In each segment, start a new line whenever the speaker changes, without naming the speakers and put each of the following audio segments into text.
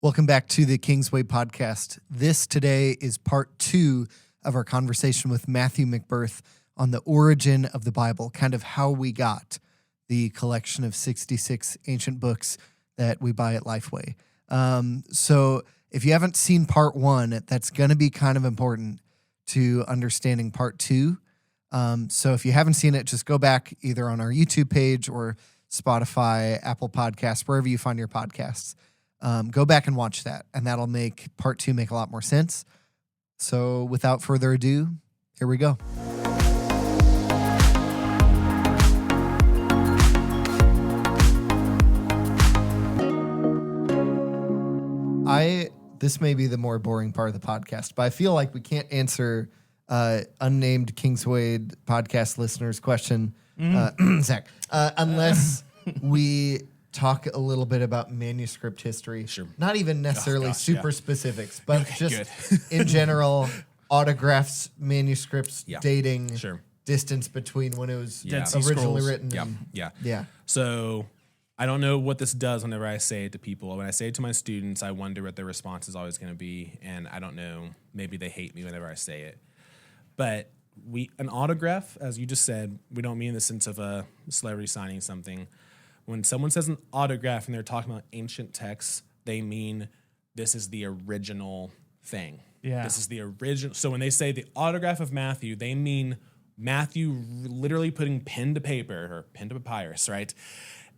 Welcome back to the Kingsway podcast. This today is part 2 of our conversation with Matthew McBirth on the origin of the Bible, kind of how we got the collection of 66 ancient books that we buy at Lifeway. So if you haven't seen part 1, that's going to be kind of important to understanding part 2. So if you haven't seen it, just go back either on our YouTube page or Spotify, Apple Podcasts, wherever you find your podcasts. Go back and watch that, and that'll make part 2 make a lot more sense. So without further ado, here we go. This may be the more boring part of the podcast, but I feel like we can't answer unnamed Kingsway podcast listeners' question, Zach, unless we talk a little bit about manuscript history. Sure. Not even necessarily specifics, but in general, autographs, manuscripts, dating, distance between when it was originally written.
Yeah. So I don't know what this does whenever I say it to people. When I say it to my students, I wonder what their response is always going to be. And I don't know, maybe they hate me whenever I say it. But an autograph, as you just said, we don't mean in the sense of a celebrity signing something. When someone says an autograph and they're talking about ancient texts, they mean this is the original thing. Yeah. This is the original. So when they say the autograph of Matthew, they mean Matthew literally putting pen to paper or pen to papyrus, right?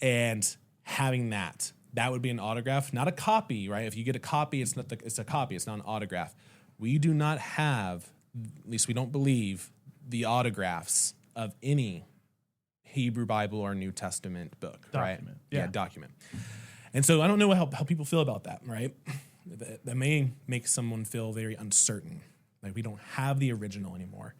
And having that would be an autograph, not a copy, right? If you get a copy, it's a copy. It's not an autograph. We do not have, at least we don't believe, the autographs of any Hebrew Bible or New Testament book, document. Right? Yeah, document. And so I don't know how people feel about that, right? That may make someone feel very uncertain. Like we don't have the original anymore.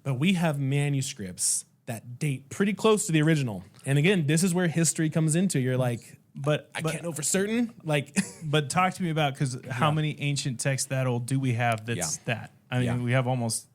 But we have manuscripts that date pretty close to the original. And again, this is where history comes into. You're like, but I can't know for certain. Like,
but talk to me about, because how many ancient texts that old do we have that's that? I mean, we have almost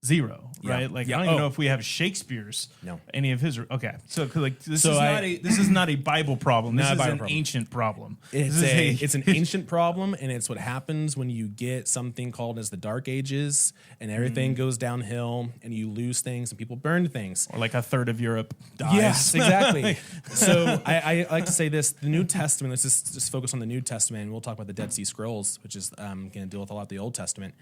zero, right? Like, I don't even know if we have Shakespeare's, any of his. Okay, so like this is not a Bible problem. This is an ancient problem.
It's an ancient problem, and it's what happens when you get something called as the Dark Ages, and everything goes downhill, and you lose things, and people burn things,
or like a third of Europe dies.
Yes, exactly. So I like to say this: the New Testament. Let's just focus on the New Testament, and we'll talk about the Dead Sea Scrolls, which is going to deal with a lot of the Old Testament.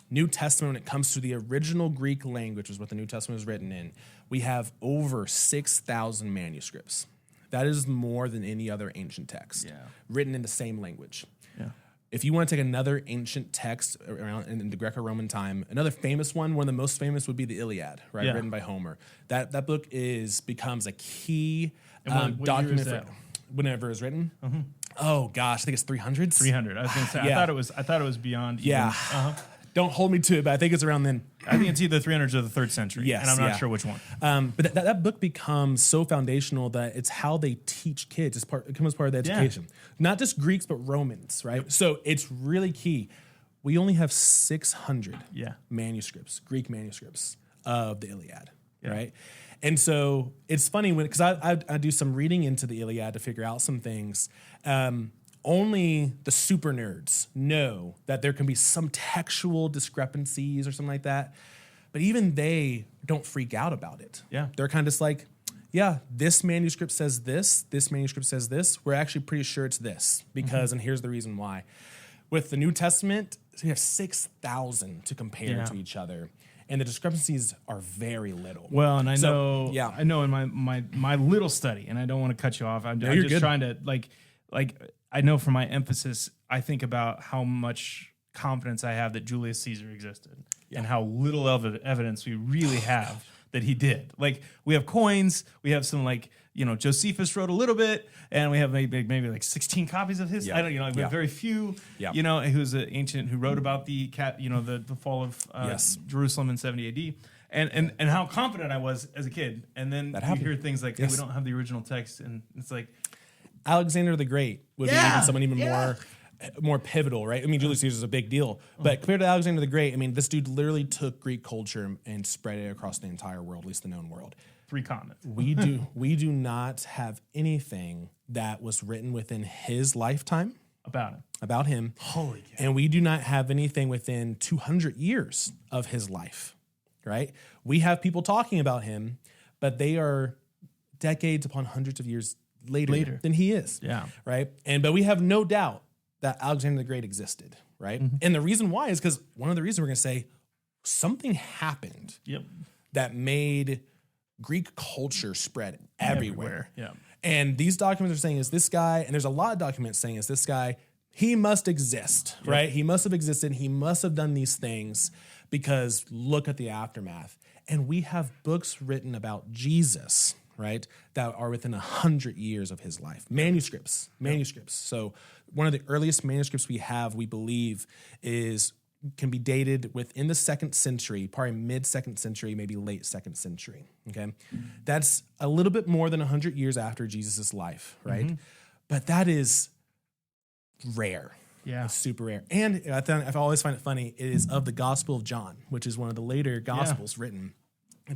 New Testament, when it comes to the original Greek language, is what the New Testament was written in, we have over 6,000 manuscripts. That is more than any other ancient text written in the same language. Yeah. If you want to take another ancient text around in the Greco-Roman time, another famous one of the most famous would be the Iliad, right? Written by Homer. That book becomes a key document for whenever it was written. Mm-hmm. Oh gosh, I think it's 300s.
300. I was going to say. I thought it was beyond.
Yeah. Don't hold me to it, but I think it's around then.
I think it's either 300s or the 3rd century.
Yes,
and I'm not sure which one.
But that book becomes so foundational that it's how they teach kids. It becomes part of the education. Not just Greeks, but Romans, right? Yep. So it's really key. We only have 600 manuscripts, Greek manuscripts of the Iliad, right? And so it's funny because I do some reading into the Iliad to figure out some things. Only the super nerds know that there can be some textual discrepancies or something like that. But even they don't freak out about it. Yeah. They're kind of just like, this manuscript says this manuscript says this. We're actually pretty sure it's this because, and here's the reason why. With the New Testament, we have 6,000 to compare to each other. And the discrepancies are very little.
Well, and I know in my little study, and I don't want to cut you off. I'm just trying to like I know for my emphasis, I think about how much confidence I have that Julius Caesar existed and how little evidence we really have that he did. Like, we have coins, we have some Josephus wrote a little bit, and we have maybe like 16 copies of his. I don't, we have very few. Who's an ancient who wrote about the fall of Jerusalem in 70 AD. And how confident I was as a kid. And then you hear things like, hey, we don't have the original text, and it's like,
Alexander the Great would be even someone more pivotal, right? I mean, Julius Caesar is a big deal, but compared to Alexander the Great, I mean, this dude literally took Greek culture and spread it across the entire world, at least the known world.
3 continents.
We do not have anything that was written within his lifetime about him.
Holy cow.
And we do not have anything within 200 years of his life, right? We have people talking about him, but they are decades upon hundreds of years later than he is.
Yeah.
Right. But we have no doubt that Alexander the Great existed. Right. Mm-hmm. And the reason why is because one of the reasons we're going to say something happened that made Greek culture spread everywhere.
Yeah.
And these documents are saying is this guy, and there's a lot of documents saying is this guy, he must exist, right? He must have existed. He must have done these things because look at the aftermath. And we have books written about Jesus, right, that are within 100 years of his life. Manuscripts. So one of the earliest manuscripts we have, we believe, can be dated within the 2nd century, probably mid-2nd century, maybe late 2nd century, okay? That's a little bit more than 100 years after Jesus' life, right? Mm-hmm. But that is rare.
Yeah.
It's super rare. And I always find it funny, it is of the Gospel of John, which is one of the later Gospels written.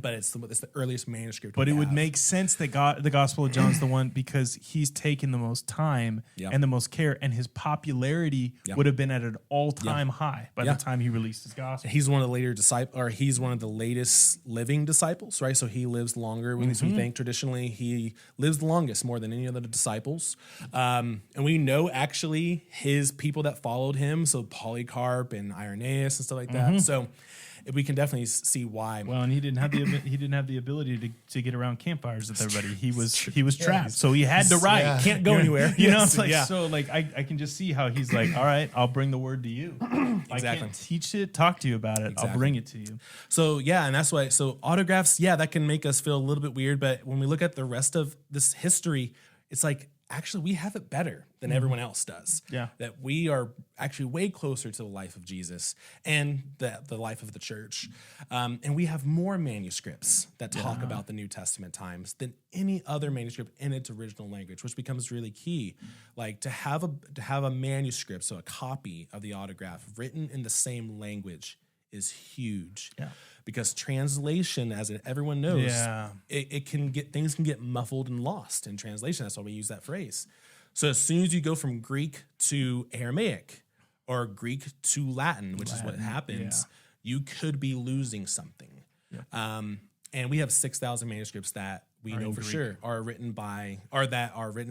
But it's the earliest manuscript.
But it would make sense that the Gospel of John's the one because he's taken the most time and the most care, and his popularity would have been at an all-time high by the time he released his Gospel.
He's one of the later disciples, or he's one of the latest living disciples, right? So he lives longer. We think traditionally he lives the longest, more than any other disciples. And we know actually his people that followed him, so Polycarp and Irenaeus and stuff like that. So we can definitely see why.
Well, and he didn't have the ability to get around campfires with everybody. He was trapped, so he had to write.
Yeah. Can't go anywhere.
You know, it's like so. Like I can just see how he's like, all right, I'll bring the word to you. I can't teach it, talk to you about it. I'll bring it to you.
So and that's why. So autographs, that can make us feel a little bit weird. But when we look at the rest of this history, it's like, actually, we have it better than everyone else does.
Yeah.
That we are actually way closer to the life of Jesus and the life of the church. And we have more manuscripts that talk about the New Testament times than any other manuscript in its original language, which becomes really key. Like to have a manuscript, so a copy of the autograph written in the same language is huge.
Yeah.
Because translation, as everyone knows, things can get muffled and lost in translation. That's why we use that phrase. So as soon as you go from Greek to Aramaic or Greek to Latin, which is what happens, you could be losing something. Yeah. And we have 6,000 manuscripts that we know for sure are written in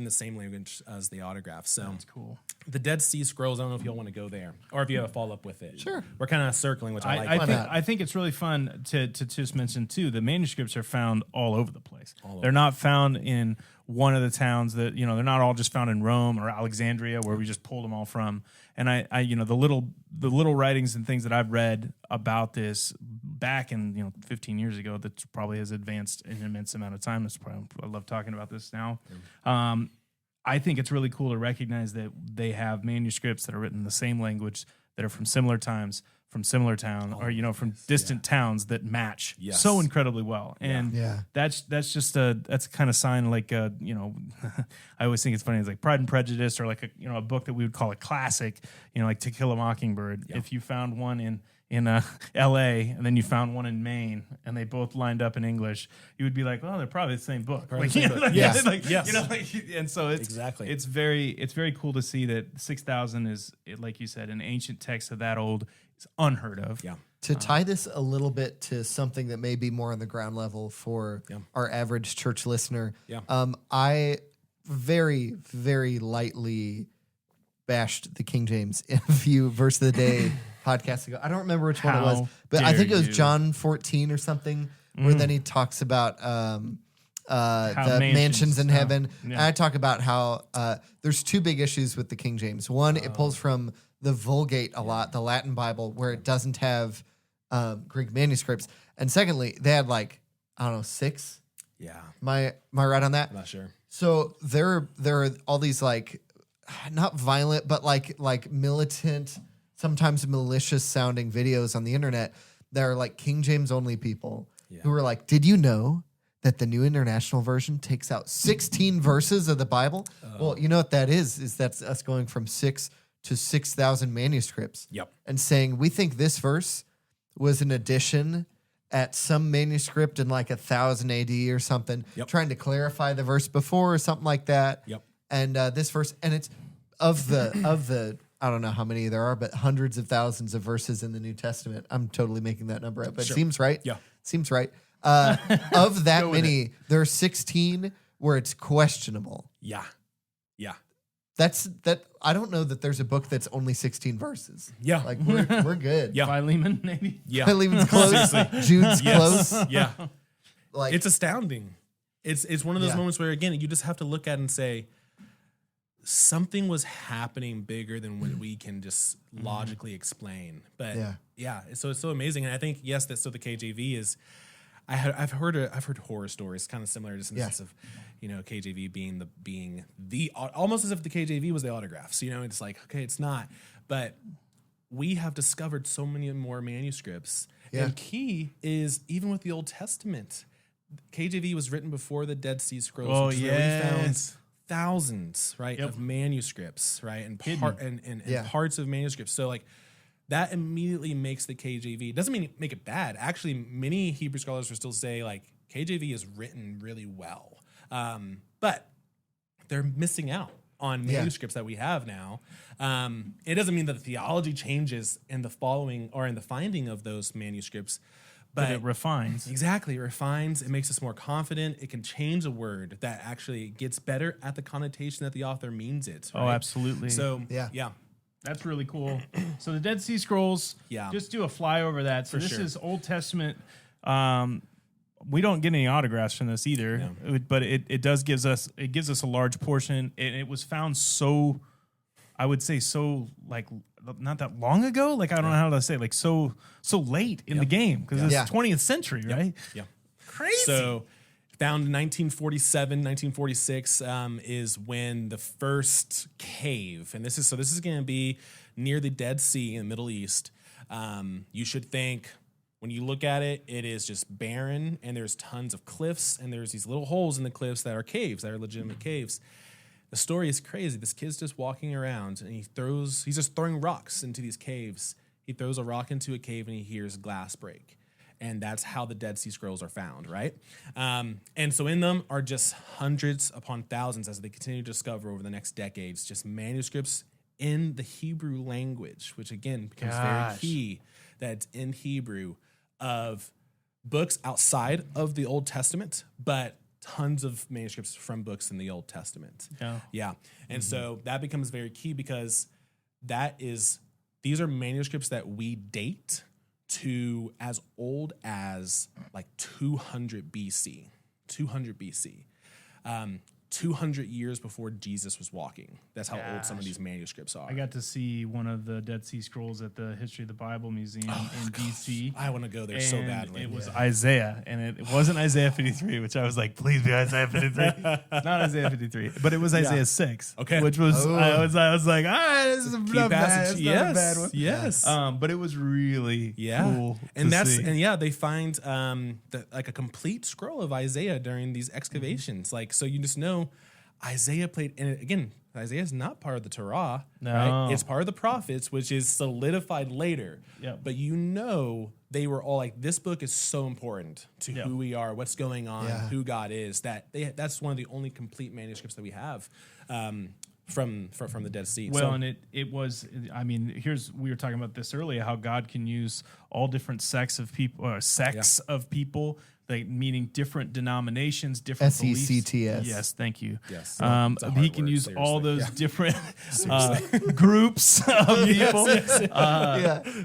the same language as the autograph. So
that's cool.
The Dead Sea Scrolls, I don't know if y'all want to go there or if you have a follow up with it.
Sure.
We're kind of circling, which
I think it's really fun to just mention too. The manuscripts are found all over the place. They're not found in one of the towns that, they're not all just found in Rome or Alexandria where we just pulled them all from. And I the little writings and things that I've read about this back in 15 years ago, that probably has advanced an immense amount of time. I love talking about this now. I think it's really cool to recognize that they have manuscripts that are written in the same language, that are from similar times, from similar town, or from distant towns that match so incredibly well. And that's just that's kind of sign like I always think it's funny. It's like Pride and Prejudice, or like a book that we would call a classic, like To Kill a Mockingbird. Yeah. If you found one in L.A. and then you found one in Maine, and they both lined up in English, you would be like, well, they're probably the same book. And so it's very cool to see that 6,000 is, like you said, an ancient text of that old is unheard of.
Yeah.
To tie this a little bit to something that may be more on the ground level for our average church listener, I very, very lightly bashed the King James in a few verse of the day podcasts ago. I don't remember which one it was, but I think it was John 14 or something, where then he talks about the mansions in heaven. Yeah. And I talk about how there's two big issues with the King James. One, it pulls from the Vulgate a lot, the Latin Bible, where it doesn't have Greek manuscripts. And secondly, they had 6.
Yeah.
Am I right on that?
I'm not sure.
So there are all these not violent, but like militant, sometimes malicious sounding videos on the internet that are King James only people who are like, did you know that the New International Version takes out 16 verses of the Bible? Well, you know what that is that's us going from 6 to 6,000 manuscripts.
Yep.
And saying, we think this verse was an addition at some manuscript in 1000 AD or something, trying to clarify the verse before or something like that.
Yep.
And this verse, and it's of the I don't know how many there are, but hundreds of thousands of verses in the New Testament. I'm totally making that number up, but it seems right.
Yeah.
Seems right. Of that many, there are 16 where it's questionable.
Yeah. Yeah.
That I don't know that there's a book that's only 16 verses.
Yeah.
Like we're good.
Yeah.
Philemon, maybe?
Yeah.
Philemon's close. Jude's close.
Yeah.
Like
It's astounding. It's one of those moments where, again, you just have to look at it and say, something was happening bigger than what we can just logically explain. But so it's so amazing. And I think, yes, the KJV is, I've heard horror stories kind of similar, just in the sense of, KJV being the almost as if the KJV was the autographs. It's like, okay, it's not. But we have discovered so many more manuscripts. Yeah. And key is, even with the Old Testament, KJV was written before the Dead Sea Scrolls.
Oh,
which really found thousands, right, of manuscripts, right, and parts of manuscripts. So like that immediately makes the KJV, doesn't make it bad. Actually, many Hebrew scholars will still say like KJV is written really well, but they're missing out on manuscripts that we have now. It doesn't mean that the theology changes in the following or in the finding of those manuscripts. But
it refines.
Exactly. It refines. It makes us more confident. It can change a word that actually gets better at the connotation that the author means it. Right?
Oh, absolutely.
So,
yeah.
That's really cool. So the Dead Sea Scrolls, just do a flyover of that. So this is Old Testament. We don't get any autographs from this either, but it gives us a large portion. And it was found so, I would say like not that long ago. Like I don't know how to say it, like so late in the game because it's 20th century, right?
Yeah.
Crazy.
So found in 1947, 1946 is when the first cave, and this is going to be near the Dead Sea in the Middle East. You should think, when you look at it, it is just barren, and there's tons of cliffs, and there's these little holes in the cliffs that are caves, that are legitimate caves. The story is crazy. This kid's just walking around, and he's just throwing rocks into these caves. He throws a rock into a cave, and he hears glass break. And that's how the Dead Sea Scrolls are found, right? And so in them are just hundreds upon thousands, as they continue to discover over the next decades, just manuscripts in the Hebrew language, which again becomes very key, that it's in Hebrew, of books outside of the Old Testament, but tons of manuscripts from books in the Old Testament. Yeah. And so that becomes very key, because these are manuscripts that we date to as old as like 200 BC. 200 years before Jesus was walking. That's how old some of these manuscripts are.
I got to see one of the Dead Sea Scrolls at the History of the Bible Museum in DC.
I want to go there so badly.
It was Isaiah, and it wasn't Isaiah 53, which I was like, please be Isaiah 53. Not Isaiah 53. But it was Isaiah 6.
Okay.
Which was, I was like, all right, this is not bad. It's not a bad one.
Yes.
But it was really cool.
They find like a complete scroll of Isaiah during these excavations. Like, so you just know Isaiah played, and again, Isaiah is not part of the Torah, right? It's part of the prophets, which is solidified later. Yep. But they were all like, this book is so important to who we are, what's going on, who God is, that's one of the only complete manuscripts that we have from the Dead Sea.
Well, and it was, I mean, we were talking about this earlier, how God can use all different sects of people, of people, like meaning different denominations, different beliefs.
SECTS.
Yes, thank you.
Yes,
he can use all those different groups of people.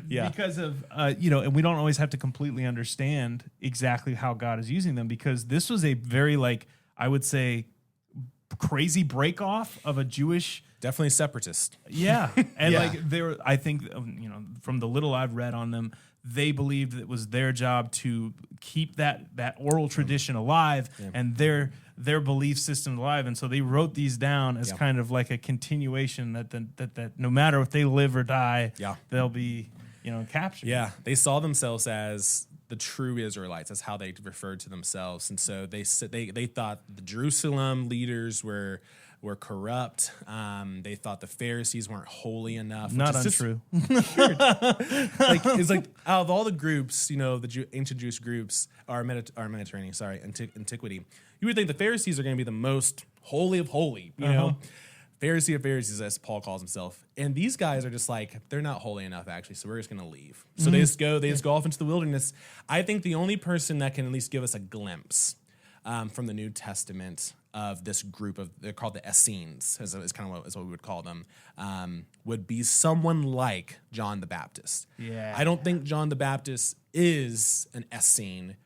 Because of and we don't always have to completely understand exactly how God is using them, because this was a very, like, I would say, crazy break off of a Jewish,
definitely separatist.
Yeah. And like I think from the little I've read on them, they believed it was their job to keep that oral tradition alive and their belief system alive. And so they wrote these down as kind of like a continuation that no matter if they live or die, they'll be, captured.
Yeah. They saw themselves as the true Israelites. That's how they referred to themselves. And so they thought the Jerusalem leaders were corrupt. They thought the Pharisees weren't holy enough.
Not untrue.
It's like out of all the groups, the ancient Jewish groups are Mediterranean. Sorry, antiquity. You would think the Pharisees are going to be the most holy of holy. You know, Pharisee of Pharisees, as Paul calls himself. And these guys are just like, they're not holy enough, actually, so we're just going to leave. So they just go off into the wilderness. I think the only person that can at least give us a glimpse from the New Testament of this group they're called the Essenes, is kind of what we would call them, would be someone like John the Baptist.
Yeah.
I don't think John the Baptist is an Essene,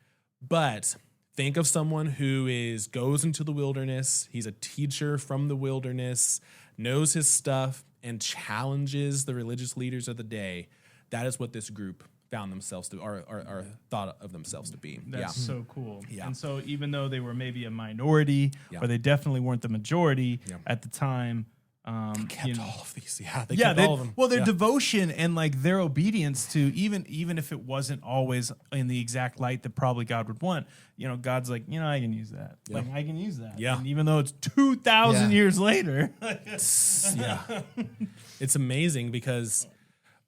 but think of someone who goes into the wilderness. He's a teacher from the wilderness, knows his stuff, and challenges the religious leaders of the day. That is what this group found themselves to, or thought of themselves to be.
That's so cool.
Yeah.
And so even though they were maybe a minority, or they definitely weren't the majority at the time,
they kept all of these. Yeah, they
kept
all of them.
Well, their devotion and like their obedience to even if it wasn't always in the exact light that probably God would want, God's like, I can use that.
Yeah.
Like I can use that.
Yeah.
And even though it's 2,000 years later.
It's amazing because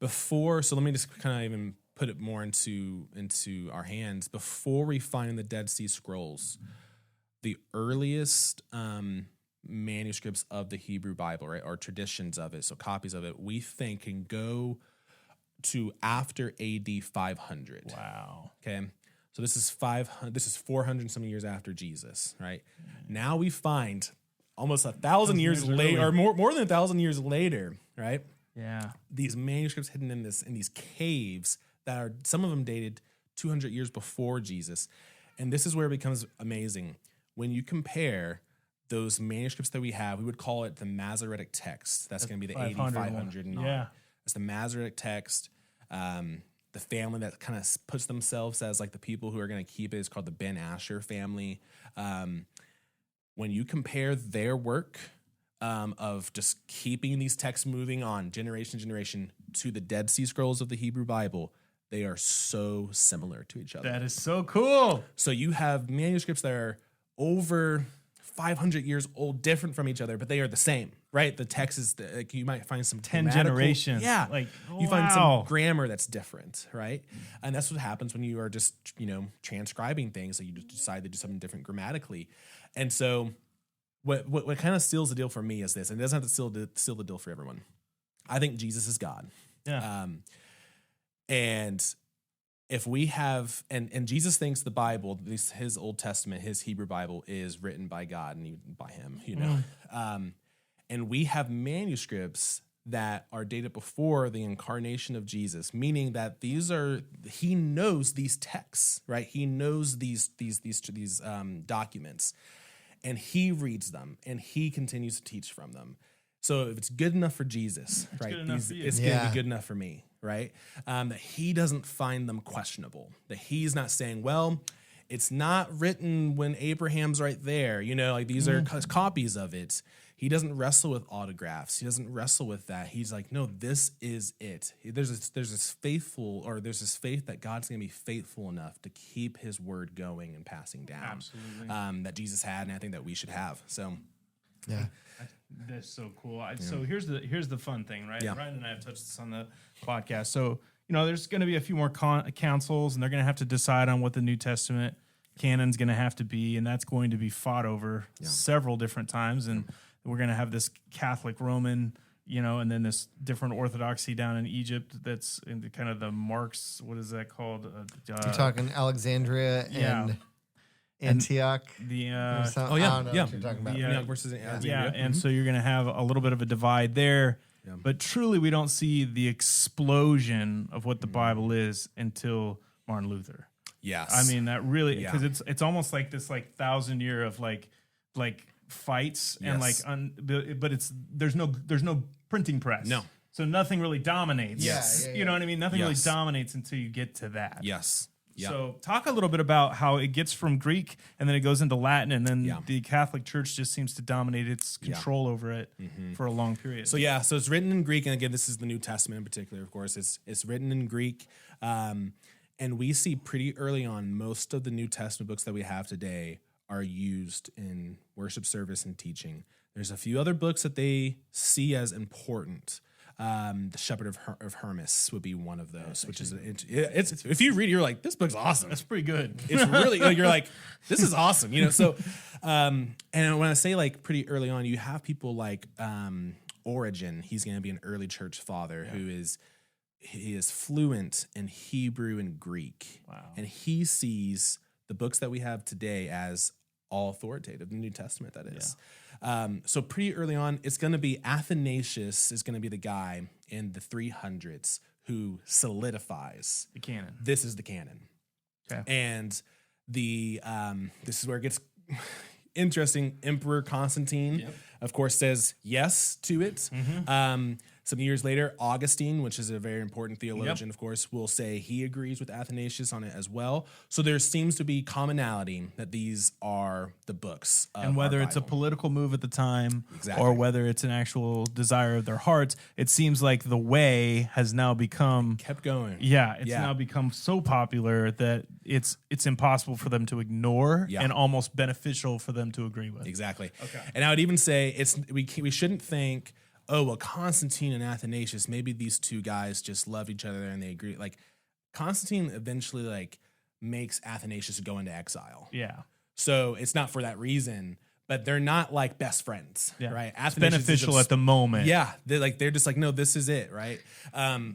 so let me just kind of even put it more into our hands. Before we find the Dead Sea Scrolls, the earliest manuscripts of the Hebrew Bible, right, or traditions of it, so copies of it, we think can go to after AD 500.
Wow.
Okay, so this is 400 some years after Jesus, right? Now we find almost 1,000 years later, or more than 1,000 years later, right?
Yeah,
these manuscripts hidden in these caves that are, some of them dated 200 years before Jesus, and this is where it becomes amazing when you compare those manuscripts that we have. We would call it the Masoretic text. That's going to be the 500 and
yeah.
It's the Masoretic text. The family that kind of puts themselves as like the people who are going to keep it is called the Ben Asher family. When you compare their work of just keeping these texts moving on generation to generation to the Dead Sea Scrolls of the Hebrew Bible, they are so similar to each other.
That is so cool.
So you have manuscripts that are over 500 years old, different from each other, but they are the same, right? The text is, like, you might find some
10 generations.
Yeah.
Like,
you find some grammar that's different, right? And that's what happens when you are just, transcribing things. So you just decide to do something different grammatically. And so what kind of seals the deal for me is this, and it doesn't have to seal the deal for everyone. I think Jesus is God.
Yeah.
And if we have, and Jesus thinks the Bible, his Old Testament, his Hebrew Bible, is written by God and by him, and we have manuscripts that are dated before the incarnation of Jesus, meaning that he knows these texts, right? He knows these documents, and he reads them and he continues to teach from them. So if it's good enough for Jesus, right, it's going to be good enough for me, right? That he doesn't find them questionable, that he's not saying, well, it's not written when Abraham's right there, like these are copies of it. He doesn't wrestle with autographs. He doesn't wrestle with that. He's like, no, this is it. There's this faith that God's going to be faithful enough to keep his word going and passing down.
Absolutely.
That Jesus had, and I think that we should have. So,
yeah.
That's so cool. So here's the fun thing, right?
Yeah.
Ryan and I have touched this on the podcast. So, there's going to be a few more councils, and they're going to have to decide on what the New Testament canon's going to have to be, and that's going to be fought over several different times. And we're going to have this Catholic Roman, and then this different Orthodoxy down in Egypt that's in the kind of the Marx, what is that called?
You're talking Alexandria and Antioch.
You're
talking about
Antioch
versus
and so you're going to have a little bit of a divide there. Yeah. But truly, we don't see the explosion of what the Bible is until Martin Luther.
Yes,
I mean that really, because it's almost like this 1,000 year of like fights and but there's no printing press.
No.
So nothing really dominates.
Yes.
You know what I mean? Nothing really dominates until you get to that.
Yes. Yep.
So talk a little bit about how it gets from Greek and then it goes into Latin, and then the Catholic Church just seems to dominate its control over it for a long period.
So so it's written in Greek, and again, this is the New Testament in particular, of course. It's written in Greek, and we see pretty early on most of the New Testament books that we have today are used in worship service and teaching. There's a few other books that they see as important. The Shepherd of Hermas would be one of those, which is it's if you read it, you're like, this book's awesome.
That's pretty good.
It's really you're like, this is awesome, you know. So, and when I say like pretty early on, you have people like Origen. He's going to be an early church father he is fluent in Hebrew and Greek, and he sees the books that we have today as all authoritative, the New Testament, that is. So pretty early on, it's going to be Athanasius is going to be the guy in the 300s who solidifies
the canon.
This is the canon.
Okay.
And this is where it gets interesting. Emperor Constantine, of course, says yes to it. Some years later, Augustine, which is a very important theologian, of course, will say he agrees with Athanasius on it as well. So there seems to be commonality that these are the books of
and whether
our
it's a
Bible.
political move at the time
Exactly.
or whether it's an actual desire of their hearts, it seems like the way has now become
kept going.
it's now become so popular that it's impossible for them to ignore and almost beneficial for them to agree with.
Exactly. Okay. And I would even say we shouldn't think, oh, well, Constantine and Athanasius, maybe these two guys just love each other and they agree. Like, Constantine eventually, like, makes Athanasius go into exile.
Yeah.
So it's not for that reason, but they're not, like, best friends, right?
It's beneficial at the moment.
Yeah. They're just like, no, this is it, right?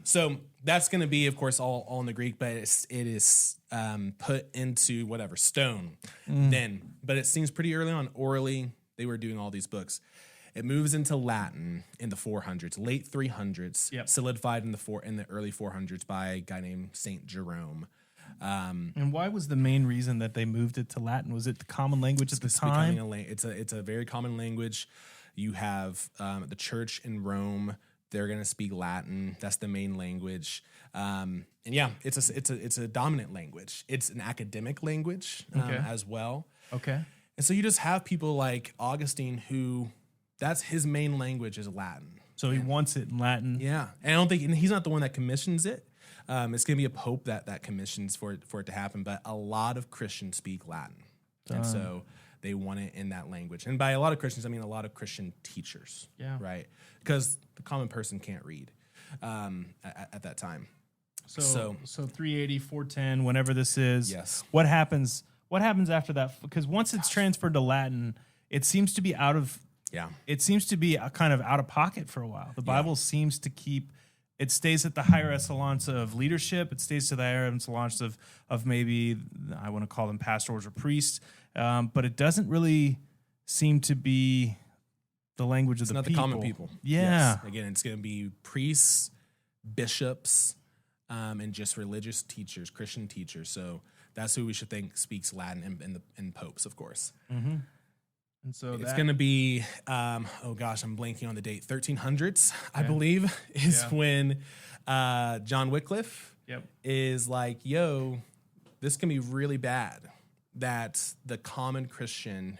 So that's going to be, of course, all in the Greek, but it is put into whatever, stone then. But it seems pretty early on, orally, they were doing all these books. It moves into Latin in the 400s, late 300s, solidified in the early 400s by a guy named Saint Jerome.
And why was the main reason that they moved it to Latin? Was it the common language at the time?
It's a very common language. You have the church in Rome; they're going to speak Latin. That's the main language. And it's a dominant language. It's an academic language as well.
Okay.
And so you just have people like Augustine who. That's his main language is Latin.
So he wants it in Latin.
Yeah. And I don't think, and he's not the one that commissions it. It's going to be a pope that commissions for it to happen. But a lot of Christians speak Latin. And so they want it in that language. And by a lot of Christians, I mean a lot of Christian teachers.
Yeah.
Right? Because the common person can't read at that time.
So 380, 410, whenever this is.
Yes.
What happens after that? Because once it's transferred to Latin, it seems to be it seems to be kind of out of pocket for a while. The Bible seems to it stays at the higher echelons of leadership. It stays to the higher echelons of maybe, I want to call them pastors or priests. But it doesn't really seem to be the language of the people.
It's not the common people.
Yeah.
Yes. Again, it's going to be priests, bishops, and just religious teachers, Christian teachers. So that's who we should think speaks Latin and popes, of course.
Mm-hmm. And so
it's going to be, I'm blanking on the date, 1300s, I believe, is when John Wycliffe is like, yo, this can be really bad that the common Christian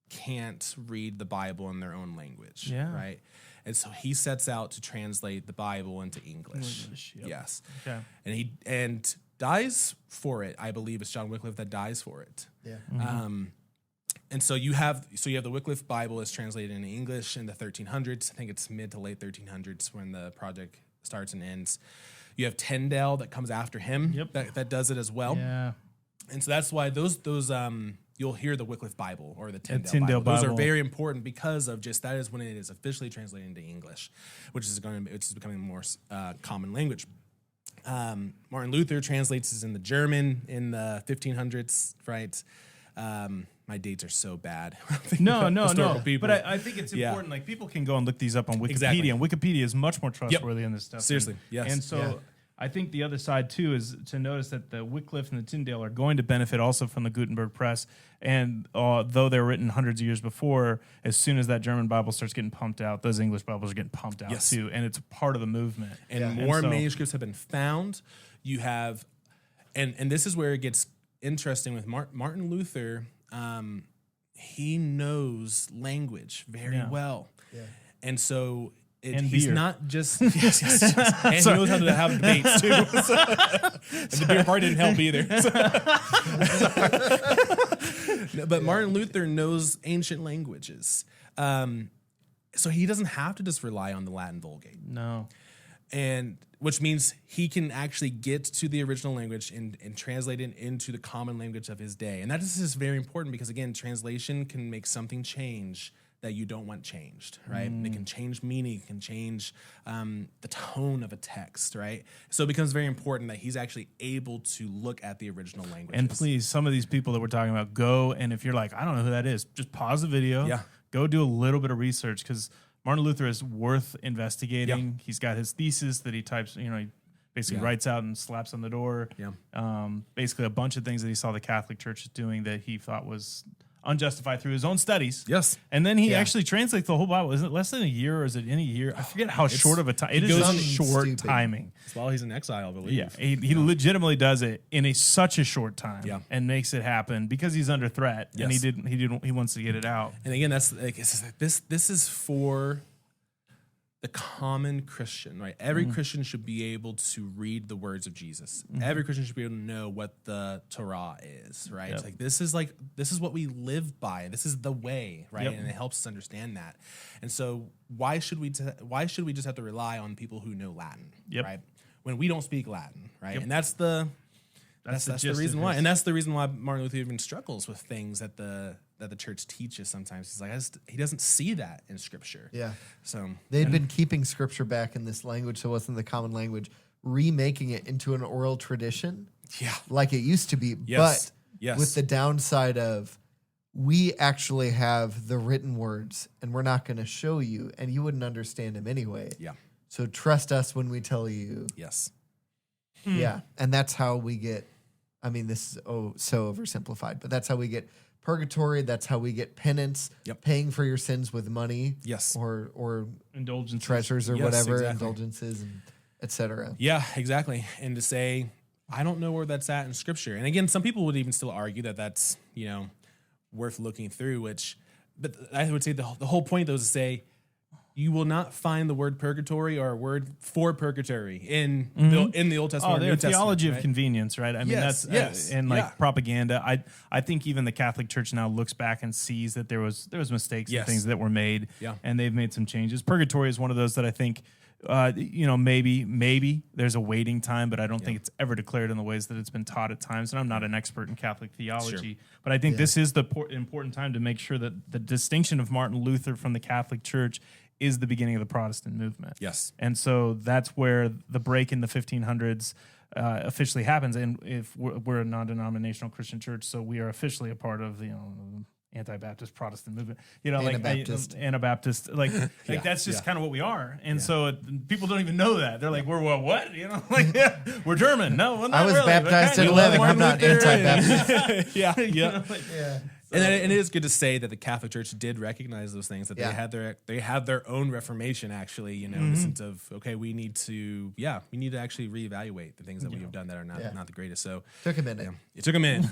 can't read the Bible in their own language, right? And so he sets out to translate the Bible into English. Yes. Okay. And dies for it. I believe it's John Wycliffe that dies for it. Yeah. Mm-hmm. And so you have the Wycliffe Bible is translated into English in the 1300s. I think it's mid to late 1300s when the project starts and ends. You have Tyndale that comes after him that does it as well. Yeah. And so that's why those you'll hear the Wycliffe Bible or the Tyndale Bible. Those are very important because of just that is when it is officially translated into English, which is becoming more common language. Martin Luther translates this in the German in the 1500s, right? My dates are so bad.
No. But I think it's important. Like people can go and look these up on Wikipedia,
exactly.
And Wikipedia is much more trustworthy in this stuff.
Seriously, yes.
And so I think the other side too is to notice that the Wycliffe and the Tyndale are going to benefit also from the Gutenberg press. And though they're written hundreds of years before, as soon as that German Bible starts getting pumped out, those English Bibles are getting pumped out too, and it's part of the movement.
And more manuscripts have been found. You have, and this is where it gets interesting with Martin Luther. He knows language very well. Yeah. And so he's not just yes. And he knows how to have debates too. And the beer part didn't help either. But Martin Luther knows ancient languages. so he doesn't have to just rely on the Latin Vulgate.
No.
And which means he can actually get to the original language and translate it into the common language of his day. And that is just very important because, again, translation can make something change that you don't want changed, right? It can change meaning, it can change the tone of a text, right? So it becomes very important that he's actually able to look at the original language.
And please, some of these people that we're talking about, go, and if you're like, I don't know who that is, just pause the video.
Yeah.
Go do a little bit of research because Martin Luther is worth investigating.
Yeah.
He's got his thesis that he types, he basically writes out and slaps on the door.
Yeah.
Basically a bunch of things that he saw the Catholic Church doing that he thought was unjustified through his own studies.
Yes.
And then he actually translates the whole Bible. Is it less than a year or is it in a year? I forget how short of a time. It is a short timing.
That's while he's in exile, I believe.
Yeah, he legitimately does it in such a short time and makes it happen because he's under threat and he wants to get it out.
And again, that's like this is for the common Christian, right? Every Christian should be able to read the words of Jesus. Every Christian should be able to know what the Torah is, right? It's like this is what we live by. This is the way, right? And it helps us understand that. And so why should we just have to rely on people who know Latin, right? When we don't speak Latin, right? And that's the reason why. And that's the reason why Martin Luther even struggles with things that the church teaches sometimes. He's like, he doesn't see that in Scripture.
Yeah.
So
they'd been keeping Scripture back in this language, so it wasn't the common language, remaking it into an oral tradition.
Yeah.
Like it used to be.
Yes.
But with the downside of we actually have the written words and we're not going to show you and you wouldn't understand them anyway.
Yeah.
So trust us when we tell you.
Yes.
Yeah. And that's how we get, I mean, this is so oversimplified, but that's how we get purgatory. That's how we get penance, paying for your sins with money.
Yes.
Or
indulgences,
treasures or whatever, indulgences, and et cetera.
Yeah, exactly. And to say, I don't know where that's at in Scripture. And again, some people would even still argue that that's, worth looking through, but I would say the whole point though is to say, you will not find the word purgatory or a word for purgatory in the Old Testament.
Oh,
or New
theology
Testament,
of convenience, right? I mean, that's propaganda. I think even the Catholic Church now looks back and sees that there was mistakes and things that were made, and they've made some changes. Purgatory is one of those that I think, maybe there's a waiting time, but I don't think it's ever declared in the ways that it's been taught at times. And I'm not an expert in Catholic theology, but I think this is the important time to make sure that the distinction of Martin Luther from the Catholic Church is the beginning of the Protestant movement.
Yes.
And so that's where the break in the 1500s officially happens. And if we're a non-denominational Christian church, so we are officially a part of the anti-Baptist Protestant movement, Anabaptist, that's just kind of what we are. And so people don't even know that. They're like, we're what? We're German. No, well, not
I was
really.
baptized at 11. I'm not anti-Baptist.
And it is good to say that the Catholic Church did recognize those things, that they had their own Reformation, actually, in the sense of, okay, we need to actually reevaluate the things that we have done that are not the greatest. So
took a minute.
It took a minute.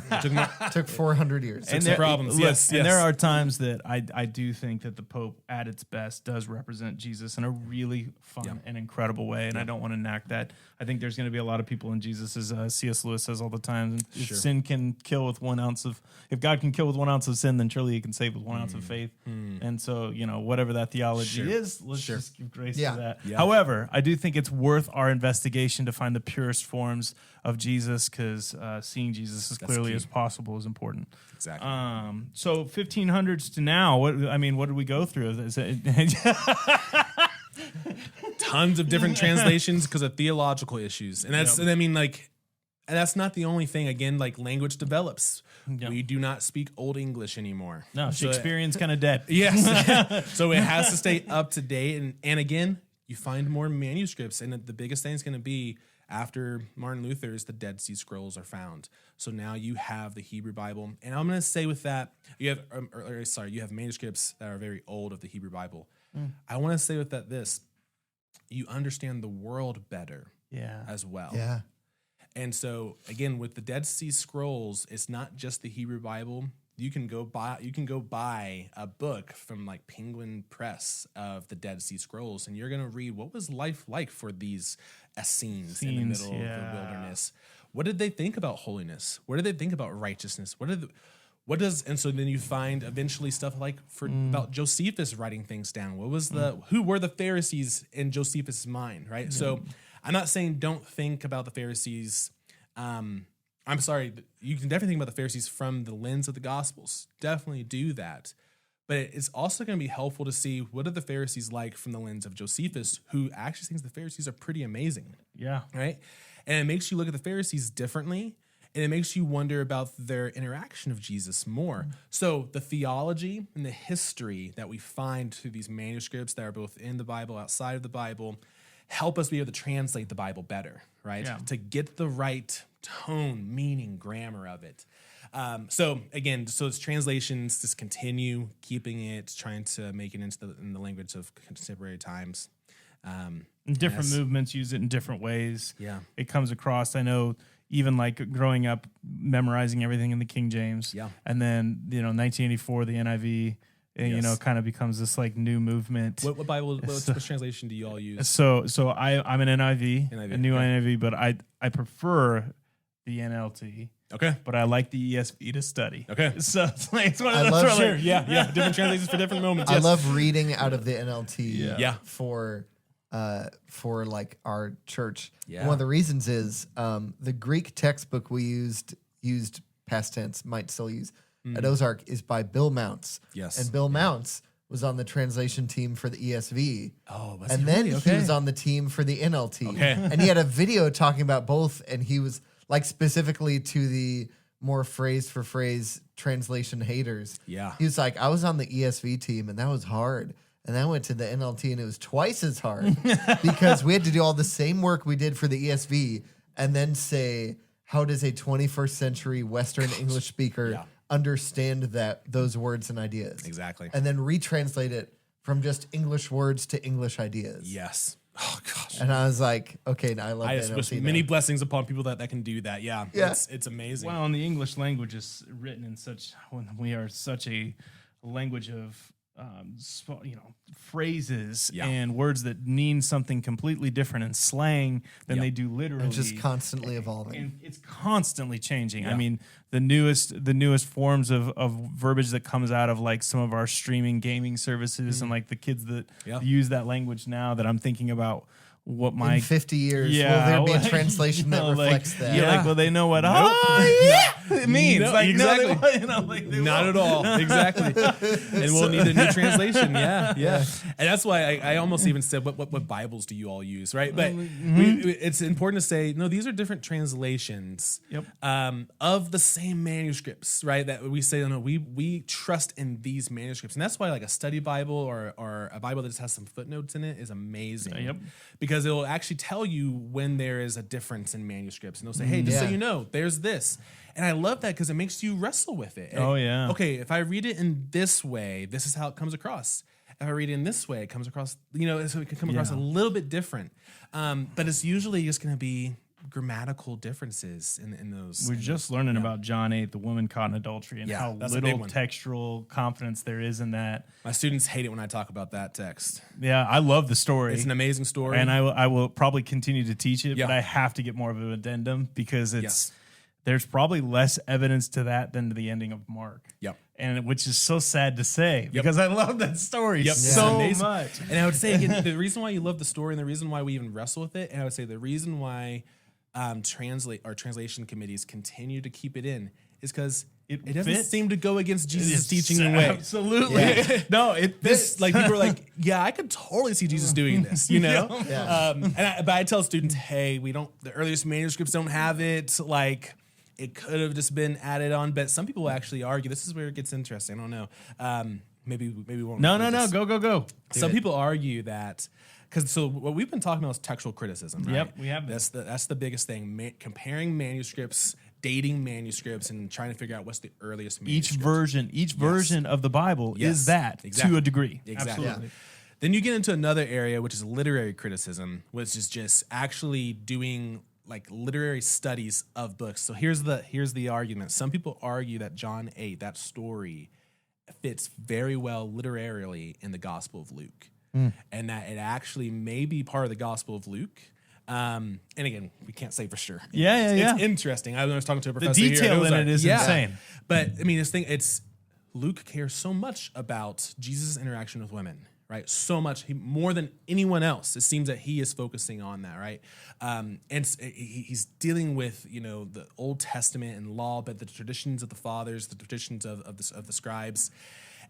Took 400 years.
And there problems.
And there are times that I do think that the Pope at its best does represent Jesus in a really fun and incredible way. And I don't want to knock that. I think there's going to be a lot of people in Jesus, as C.S. Lewis says all the time. If sin can kill with 1 ounce if God can kill with 1 ounce of sin, then surely he can save with 1 ounce of faith. And so, whatever that theology is, let's just give grace to that. Yeah. However, I do think it's worth our investigation to find the purest forms of Jesus, because seeing Jesus as clearly as possible is important.
Exactly.
So 1500s to now, what did we go through?
Tons of different translations because of theological issues. And that's, and that's not the only thing. Again, language develops. Yep. We do not speak Old English anymore.
No, Shakespearean's kind of dead.
Yes. So it has to stay up to date. And again, you find more manuscripts. And the biggest thing is going to be, after Martin Luther, is the Dead Sea Scrolls are found. So now you have the Hebrew Bible. And I'm going to say with that, you have manuscripts that are very old of the Hebrew Bible. I want to say with that you understand the world better as well.
Yeah.
And so again, with the Dead Sea Scrolls, it's not just the Hebrew Bible. You can go buy a book from Penguin Press of the Dead Sea Scrolls, and you're going to read what was life like for these Essenes in the middle of the wilderness. What did they think about holiness? What did they think about righteousness? and so then you find eventually stuff like about Josephus writing things down. Who were the Pharisees in Josephus' mind, right? So I'm not saying don't think about the Pharisees. I'm sorry, you can definitely think about the Pharisees from the lens of the Gospels. Definitely do that. But it's also going to be helpful to see what are the Pharisees like from the lens of Josephus, who actually thinks the Pharisees are pretty amazing.
Yeah.
Right? And it makes you look at the Pharisees differently, and it makes you wonder about their interaction of Jesus more. So the theology and the history that we find through these manuscripts that are both in the Bible, outside of the Bible, help us be able to translate the Bible better, right?
Yeah.
To get the right tone, meaning, grammar of it. So it's translations, just continue keeping it, trying to make it in the language of contemporary times.
Different movements use it in different ways.
Yeah.
It comes across. I know even like growing up, memorizing everything in the King James.
Yeah.
And then, 1984, the NIV, kind of becomes this like new movement.
What Bible, what translation do you all use?
So I'm an NIV, a new NIV, but I prefer the NLT.
Okay.
But I like the ESV to study.
Okay.
So it's one of those.
Sure. Yeah. Different translations for different moments.
I
Yes.
love reading out of the NLT.
Yeah.
For like our church.
Yeah.
One of the reasons is the Greek textbook we used past tense, might still use at Ozark, is by Bill Mounts.
Yes.
And Bill Mounts was on the translation team for the ESV.
Oh, was
and
he
then
really?
he
Okay.
was on the team for the NLT.
Okay.
And he had a video talking about both, and he was like specifically to the more phrase for phrase translation haters.
Yeah.
He was like, I was on the ESV team and that was hard. And I went to the NLT and it was twice as hard because we had to do all the same work we did for the ESV and then say, how does a 21st century Western English speaker understand those words and ideas?
Exactly.
And then retranslate it from just English words to English ideas.
Yes. Oh gosh.
And I was like, okay, now I love
I
the
just
NLT
wish
now.
many blessings upon people that can do that. Yeah.
Yeah.
It's amazing.
Well, and the English language is written in when we are such a language of phrases and words that mean something completely different in slang than they do literally.
And just constantly evolving.
And it's constantly changing.
Yeah.
I mean, the newest forms of verbiage that comes out of like some of our streaming gaming services and like the kids that use that language now that I'm thinking about what my
in 50 years, will there be a translation that reflects that?
You're like, well, they know what it means.
No,
like,
exactly.
No, they
Not at all. Exactly. And we'll need a new translation. Yeah. And that's why I almost even said, what Bibles do you all use, right? But it's important to say, no, these are different translations of the same manuscripts, right? That we say, no, we trust in these manuscripts. And that's why like a study Bible or a Bible that just has some footnotes in it is amazing. Because it will actually tell you when there is a difference in manuscripts. And they'll say, hey, just so you know, there's this. And I love that because it makes you wrestle with it. Okay, if I read it in this way, this is how it comes across. If I read it in this way, it comes across, so it can come across a little bit different. But it's usually just going to be grammatical differences in those.
We're just learning about John 8, the woman caught in adultery, and how little textual confidence there is in that.
My students hate it when I talk about that text.
Yeah, I love the story.
It's an amazing story.
And I will probably continue to teach it, but I have to get more of an addendum because there's probably less evidence to that than to the ending of Mark.
Yep.
And which is so sad to say because I love that story so much.
And I would say again, the reason why you love the story and the reason why we even wrestle with it, and I would say the reason why translation committees continue to keep it in is because it doesn't seem to go against Jesus' teaching in a way.
Absolutely. Yeah. No, it fits.
Like people are like, yeah, I could totally see Jesus doing this, but I tell students, hey, the earliest manuscripts don't have it. Like it could have just been added on, but some people actually argue. This is where it gets interesting. I don't know. Maybe we won't.
No. Go.
Some people argue that. So what we've been talking about is textual criticism, right?
Yep, we have.
That's the biggest thing. Comparing manuscripts, dating manuscripts, and trying to figure out what's the earliest manuscript.
Each version of the Bible is that to a degree.
Exactly.
Absolutely.
Then you get into another area, which is literary criticism, which is just actually doing like literary studies of books. So here's the argument. Some people argue that John 8, that story, fits very well literarily in the Gospel of Luke. And that it actually may be part of the Gospel of Luke, And again, we can't say for sure.
It's
interesting. I was talking to a professor.
The detail
here,
in it is insane.
But I mean, it's Luke cares so much about Jesus' interaction with women, right? So much, more than anyone else. It seems that he is focusing on that, right? And he's dealing with the Old Testament and law, but the traditions of the fathers, the traditions of the scribes.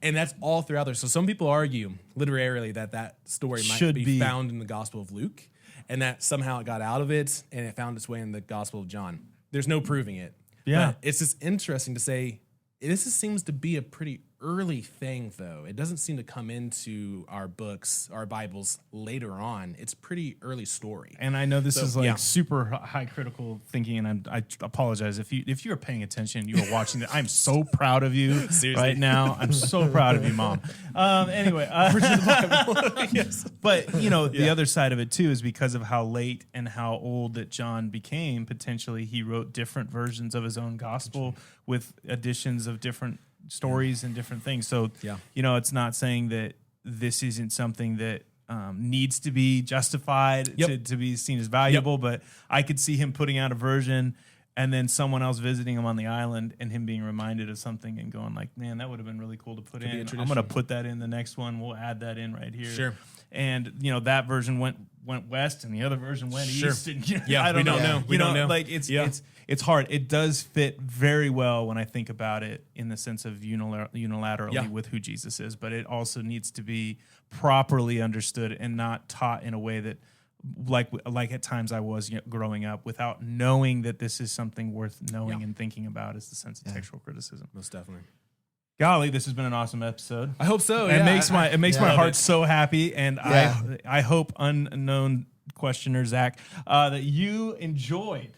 And that's all throughout there. So some people argue literarily that story might be found in the Gospel of Luke, and that somehow it got out of it and it found its way in the Gospel of John. There's no proving it.
Yeah.
But it's just interesting to say, this seems to be a pretty early thing, though. It doesn't seem to come into our books, our Bibles later on. It's pretty early story.
And I know this is super high critical thinking, and I apologize if you are paying attention, you are watching that. I'm so proud of you right now. I'm so proud of you, Mom. Anyway, yes. But the other side of it too is because of how late and how old that John became. Potentially, he wrote different versions of his own gospel with additions of different stories and different things. So, it's not saying that this isn't something that needs to be justified to be seen as valuable, but I could see him putting out a version and then someone else visiting him on the island and him being reminded of something and going like, man, that would have been really cool to put in. I'm going to put that in the next one. We'll add that in right here.
Sure.
And, that version went west and the other version went east. And,
I don't know. We don't know.
Like it's hard. It does fit very well when I think about it in the sense of unilaterally with who Jesus is, but it also needs to be properly understood and not taught in a way that like at times I was growing up without knowing that this is something worth knowing and thinking about is the sense of textual criticism.
Most definitely.
Golly, this has been an awesome episode.
I hope so.
It makes my heart so happy, and I hope unknown questioner Zach that you enjoyed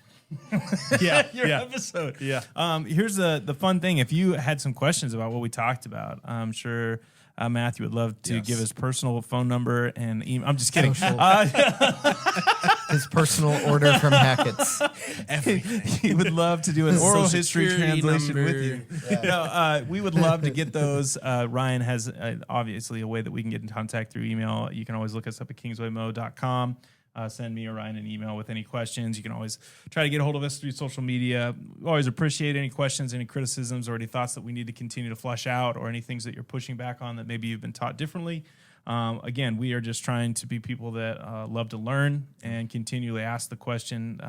your episode. Yeah. Here's the fun thing: if you had some questions about what we talked about, I'm sure Matthew would love to give his personal phone number and email. I'm just kidding.
His personal order from Hackett's.
He would love to do an oral history translation
number.
with you. Yeah. We would love to get those. Ryan has obviously a way that we can get in contact through email. You can always look us up at kingswaymo.com. Send me or Ryan an email with any questions. You can always try to get a hold of us through social media. We always appreciate any questions, any criticisms, or any thoughts that we need to continue to flesh out, or any things that you're pushing back on that maybe you've been taught differently. Again, we are just trying to be people that love to learn and continually ask the question,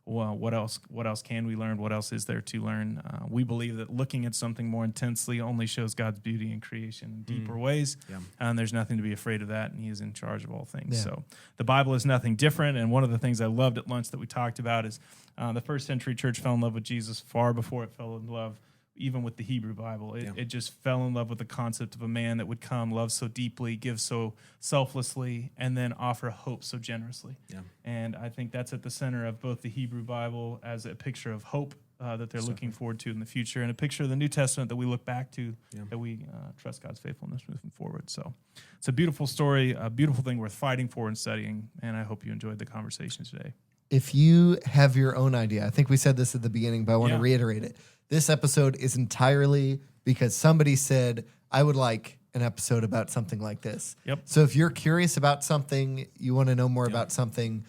well, what else can we learn? What else is there to learn? We believe that looking at something more intensely only shows God's beauty in creation in deeper ways. Yeah. And there's nothing to be afraid of that, and he is in charge of all things. Yeah. So the Bible is nothing different. And one of the things I loved at lunch that we talked about is the first century church fell in love with Jesus far before it fell in love even with the Hebrew Bible. It just fell in love with the concept of a man that would come, love so deeply, give so selflessly, and then offer hope so generously. Yeah. And I think that's at the center of both the Hebrew Bible as a picture of hope that they're looking forward to in the future, and a picture of the New Testament that we look back to, that we trust God's faithfulness moving forward. So it's a beautiful story, a beautiful thing worth fighting for and studying, and I hope you enjoyed the conversation today.
If you have your own idea, I think we said this at the beginning, but I want to reiterate it. This episode is entirely because somebody said, I would like an episode about something like this.
Yep.
So if you're curious about something, you want to know more about something,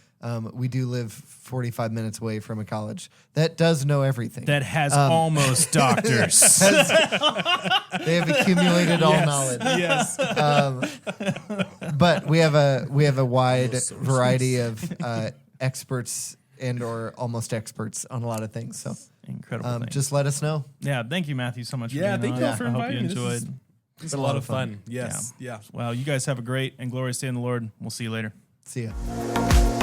we do live 45 minutes away from a college that does know everything.
That has almost doctors.
They have accumulated all knowledge.
Yes.
But we have a wide variety of experts and or almost experts on a lot of things. So
incredible.
Just let us know.
Yeah. Thank you, Matthew, so much for
being
being on.
Thank you for inviting me.
I hope you enjoyed.
It's a lot of fun. Yes. Yeah.
Well, you guys have a great and glorious day in the Lord. We'll see you later.
See ya.